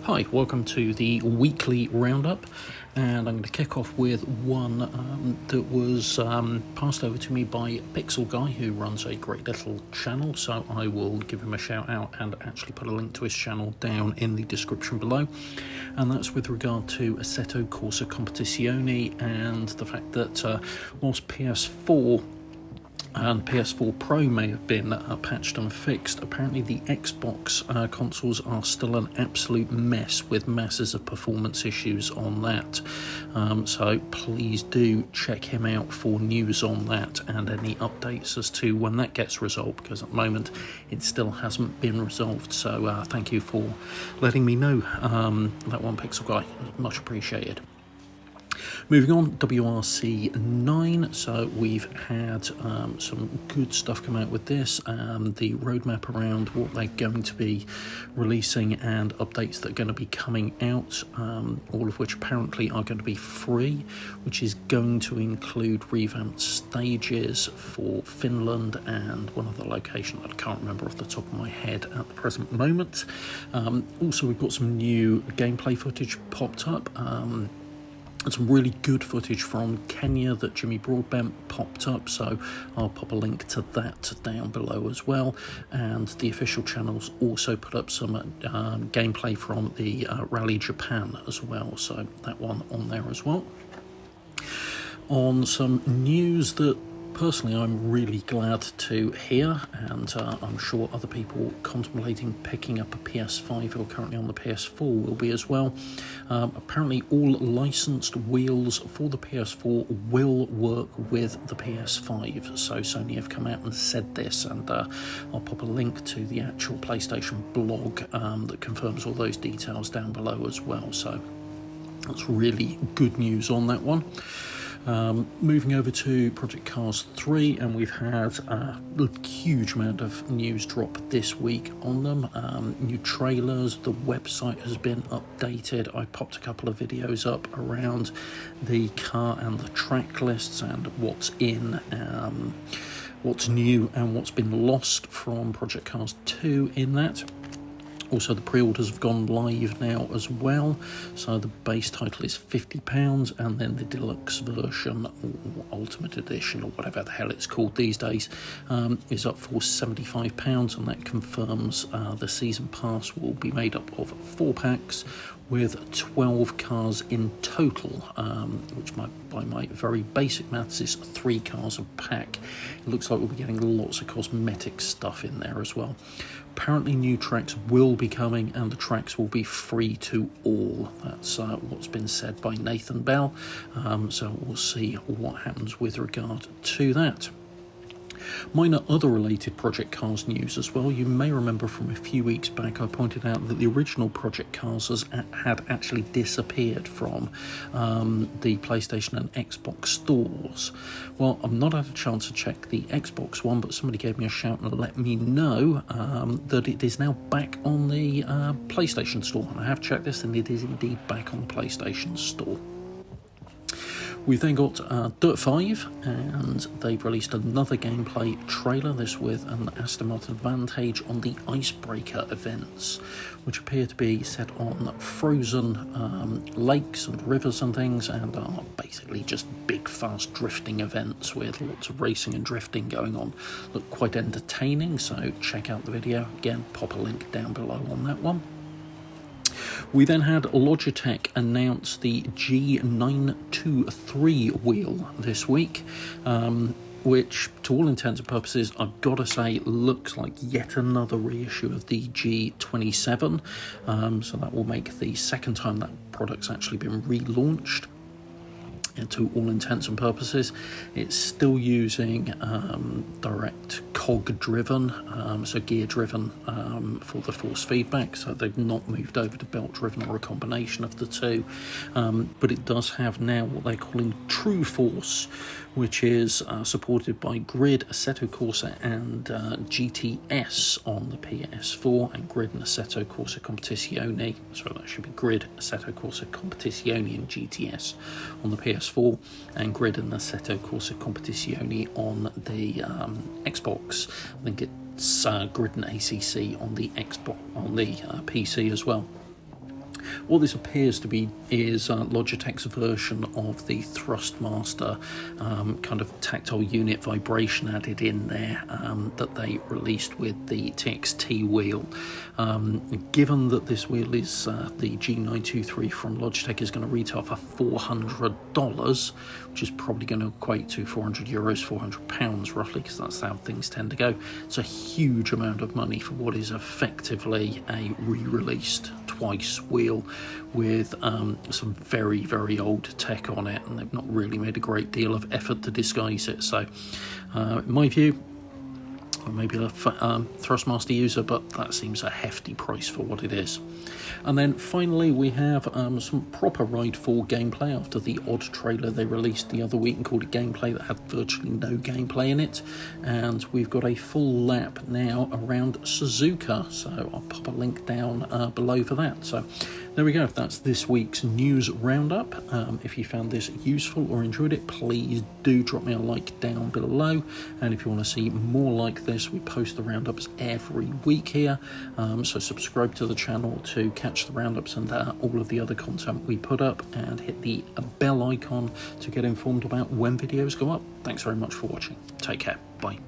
Hi, welcome to the weekly roundup, and I'm going to kick off with one that was passed over to me by Pixel Guy, who runs a great little channel, so I will give him a shout out and actually put a link to his channel down in the description below. And that's with regard to Assetto Corsa Competizione and the fact that whilst PS4 and PS4 Pro may have been patched and fixed, apparently the Xbox consoles are still an absolute mess with masses of performance issues on that. So please do check him out for news on that and any updates as to when that gets resolved, because at the moment it still hasn't been resolved. So thank you for letting me know that one, Pixel Guy. Much appreciated. Moving on, WRC 9, so we've had some good stuff come out with this, the roadmap around what they're going to be releasing and updates that are going to be coming out, all of which apparently are going to be free, which is going to include revamped stages for Finland and one other location that I can't remember off the top of my head at the present moment. Also, we've got some new gameplay footage popped up. Some really good footage from Kenya that Jimmy Broadbent popped up, so I'll pop a link to that down below as well. And the official channels also put up some gameplay from the Rally Japan as well, so that one on there as well. On some news that personally I'm really glad to hear, and I'm sure other people contemplating picking up a PS5 who are currently on the PS4 will be as well. Apparently all licensed wheels for the PS4 will work with the PS5, so Sony have come out and said this, and I'll pop a link to the actual PlayStation blog that confirms all those details down below as well, so that's really good news on that one. Moving over to Project Cars 3, and we've had a huge amount of news drop this week on them. New trailers, the website has been updated. I popped a couple of videos up around the car and the track lists and what's in, what's new and what's been lost from Project Cars 2 in that. Also, the pre-orders have gone live now as well, so the base title is £50, and then the deluxe version, or ultimate edition, or whatever the hell it's called these days, is up for £75, and that confirms the season pass will be made up of 4 packs with 12 cars in total, which by my very basic maths is 3 cars a pack. It looks like we'll be getting lots of cosmetic stuff in there as well. Apparently new tracks will be coming, and the tracks will be free to all. That's what's been said by Nathan Bell, so we'll see what happens with regard to that. Minor other related Project Cars news as well. You may remember from a few weeks back I pointed out that the original Project Cars had actually disappeared from the PlayStation and Xbox stores. Well, I've not had a chance to check the Xbox one, but somebody gave me a shout and let me know that it is now back on the PlayStation store. And I have checked this, and it is indeed back on the PlayStation store. We've then got Dirt 5, and they've released another gameplay trailer, this with an Aston Martin Vantage on the Icebreaker events, which appear to be set on frozen lakes and rivers and things, and are basically just big fast drifting events with lots of racing and drifting going on. Look quite entertaining, so check out the video. Again, pop a link down below on that one. We then had Logitech announce the G923 wheel this week, which, to all intents and purposes, I've got to say, looks like yet another reissue of the G27. So that will make the second time that product's actually been relaunched. And to all intents and purposes, it's still using direct cog driven, so gear driven for the force feedback, so they've not moved over to belt driven or a combination of the two, but it does have now what they're calling True Force, which is supported by Grid, Assetto Corsa and GTS on the PS4, and Grid and Assetto Corsa Competizione, so that should be Grid, Assetto Corsa Competizione and GTS on the PS4, and Grid and Assetto Corsa Competizione on the Xbox. I think it's Grid and ACC on the Xbox, on the PC as well. What this appears to be is Logitech's version of the Thrustmaster kind of tactile unit vibration added in there that they released with the TXT wheel. Given that this wheel is the G923 from Logitech is going to retail for $400, which is probably going to equate to €400, £400 roughly, because that's how things tend to go. It's a huge amount of money for what is effectively a re-released twice wheel with some very, very old tech on it, and they've not really made a great deal of effort to disguise it. So in my view, or maybe a Thrustmaster user, but that seems a hefty price for what it is. And then finally we have some proper Ride 4 gameplay after the odd trailer they released the other week and called it gameplay that had virtually no gameplay in it. And we've got a full lap now around Suzuka, so I'll pop a link down below for that. So there we go, that's this week's news roundup. If you found this useful or enjoyed it, please do drop me a like down below, and if you want to see more like this, we post the roundups every week here, so subscribe to the channel to catch the roundups and all of the other content we put up, and hit the bell icon to get informed about when videos go up. Thanks very much for watching. Take care. Bye.